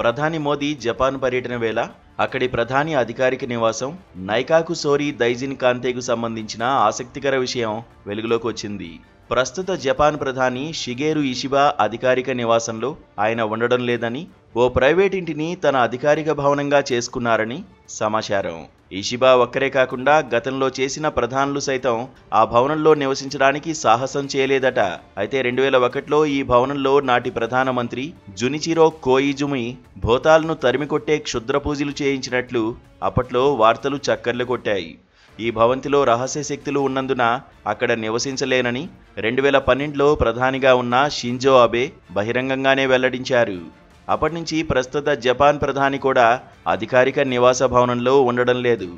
ప్రధాని మోదీ జపాన్ పర్యటన వేళ అక్కడి ప్రధాని అధికారిక నివాసం నైకాకు సోరీ దైజిన్ కాంతేకు సంబంధించిన ఆసక్తికర విషయం వెలుగులోకి వచ్చింది. ప్రస్తుత జపాన్ ప్రధాని షిగేరు ఇషిబా అధికారిక నివాసంలో ఆయన ఉండడం లేదని, ఓ ప్రైవేట్ ఇంటిని తన అధికారిక భవనంగా చేసుకున్నారని సమాచారం. ఇషిబా ఒక్కరే కాకుండా గతంలో చేసిన ప్రధానులు సైతం ఆ భవనంలో నివసించడానికి సాహసం చేయలేదట. అయితే 2001లో ఈ భవనంలో నాటి ప్రధానమంత్రి జునిచిరో కోయిజుమి భూతాలను తరిమికొట్టే క్షుద్ర పూజలు చేయించినట్లు అప్పట్లో వార్తలు చక్కర్లు కొట్టాయి. ఈ భవంతిలో రహస్య శక్తులు ఉన్నందున అక్కడ నివసించలేనని 2012లో ప్రధానిగా ఉన్న షింజో అబే బహిరంగంగానే వెల్లడించారు. అప్పటి నుంచి ప్రస్తుత జపాన్ ప్రధాని కూడా అధికారిక నివాస భవనంలో ఉండడం లేదు.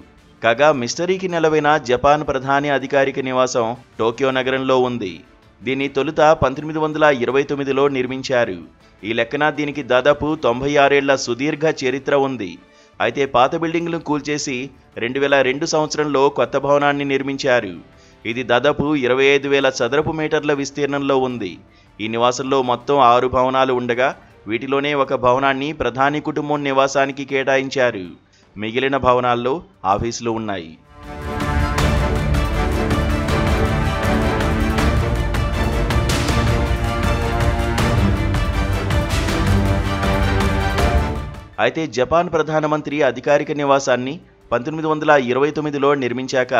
కాగా మిస్టరీకి నెలవైన జపాన్ ప్రధాని అధికారిక నివాసం టోక్యో నగరంలో ఉంది. దీన్ని తొలుత 1929లో నిర్మించారు. ఈ లెక్కన దీనికి దాదాపు 96 ఏళ్ల సుదీర్ఘ చరిత్ర ఉంది. అయితే పాత బిల్డింగ్లను కూల్చేసి 2002 సంవత్సరంలో కొత్త భవనాన్ని నిర్మించారు. ఇది దాదాపు 25,000 చదరపు మీటర్ల విస్తీర్ణంలో ఉంది. ఈ నివాసంలో మొత్తం 6 భవనాలు ఉండగా వీటిలోనే ఒక భవనాన్ని ప్రధాని కుటుంబం నివాసానికి కేటాయించారు. మిగిలిన భవనాల్లో ఆఫీసులు ఉన్నాయి. అయితే జపాన్ ప్రధానమంత్రి అధికారిక నివాసాన్ని 1929లో నిర్మించాక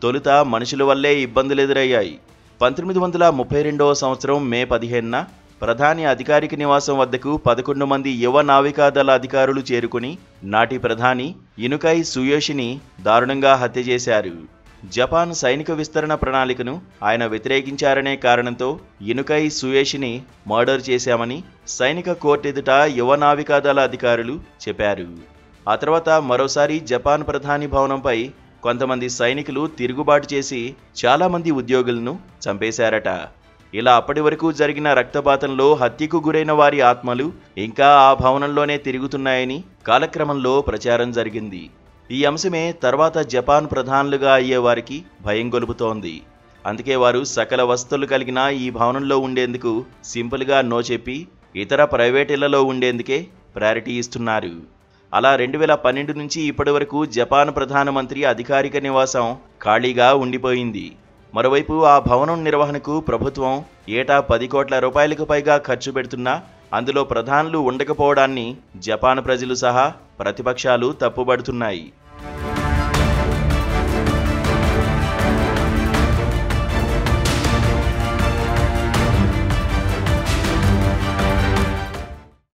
తొలుత మనుషుల వల్లే ఇబ్బందులు ఎదురయ్యాయి. 1932వ సంవత్సరం మే 15న ప్రధాని అధికారిక నివాసం వద్దకు 11 మంది యువ నావికాదళ అధికారులు చేరుకుని నాటి ప్రధాని ఇనుకై సుయోషిని దారుణంగా హత్య చేశారు. జపాన్ సైనిక విస్తరణ ప్రణాళికను ఆయన వ్యతిరేకించారనే కారణంతో ఇనుకై సుయోషిని మర్డర్ చేశామని సైనిక కోర్టు ఎదుట యువ నావికాదళ అధికారులు చెప్పారు. ఆ తర్వాత మరోసారి జపాన్ ప్రధాని భవనంపై కొంతమంది సైనికులు తిరుగుబాటు చేసి చాలామంది ఉద్యోగులను చంపేశారట. ఇలా అప్పటి వరకు జరిగిన రక్తపాతంలో హత్యకు గురైన వారి ఆత్మలు ఇంకా ఆ భవనంలోనే తిరుగుతున్నాయని కాలక్రమంలో ప్రచారం జరిగింది. ఈ అంశమే తర్వాత జపాన్ ప్రధానులుగా అయ్యేవారికి భయం గొలుపుతోంది. అందుకే వారు సకల వసతులు కలిగిన ఈ భవనంలో ఉండేందుకు సింపుల్గా నో చెప్పి ఇతర ప్రైవేట్ ఇళ్లలో ఉండేందుకే ప్రయారిటీ ఇస్తున్నారు. అలా 2012 నుంచి ఇప్పటి వరకు జపాన్ ప్రధానమంత్రి అధికారిక నివాసం ఖాళీగా ఉండిపోయింది. మరోవైపు ఆ భవనం నిర్వహణకు ప్రభుత్వం ఏటా 10 కోట్ల రూపాయలకు పైగా ఖర్చు పెడుతున్నా అందులో ప్రధానులు ఉండకపోవడాన్ని జపాన్ ప్రజలు సహా ప్రతిపక్షాలు తప్పుబడుతున్నాయి.